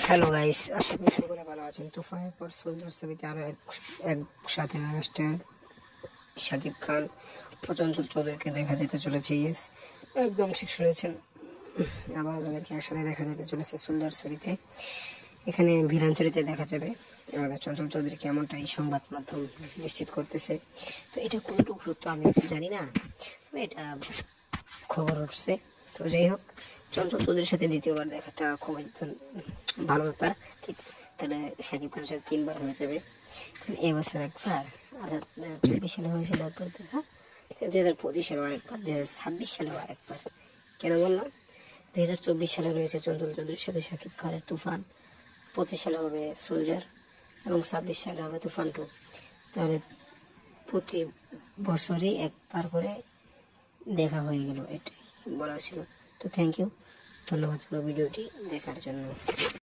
Hello guys, আশা করি সকলে ভালো আছেন। তুফানের পর সোলজার ছবিতে আরও একসাথে মেগাস্টার শাকিব খান ও চঞ্চল চৌধুরীকে দেখা যেতে চলেছে। ইয়েস, একদম ঠিক শুনেছেন, আবারও তাদেরকে একসাথে দেখা যেতে চলেছে সোলজার ছবিতে। এখানে ভিরান চরিত্রে দেখা যাবে আমাদের চঞ্চল চৌধুরীকে, এমনটাই সংবাদ মাধ্যম নিশ্চিত করতেছে। তো এটা কতটুকু সত্য আমি জানি না, এটা খবর উঠছে। তো যাই হোক, চঞ্চল চৌধুরীর সাথে দ্বিতীয়বার দেখাটা খুবই ভালো ব্যাপার। ঠিক, তাহলে শাকিব খানের সাথে 3বার হয়ে যাবে। এবছর একবার, 2024 সালে হয়েছিল একবার দেখা, 2025 সালে আরেকবার, 2026 সালেও আরেকবার। কেন বললাম? 2024 সালে রয়েছে চঞ্চল চৌধুরীর সাথে শাকিব খানের তুফান, 25 সালে হবে সোলজার এবং 26 সালে হবে তুফান 2। তাহলে প্রতি বছরই একবার করে দেখা হয়ে গেল, এটাই বলার ছিল। তো থ্যাংক ইউ, ধন্যবাদ পুরো ভিডিওটি দেখার জন্য।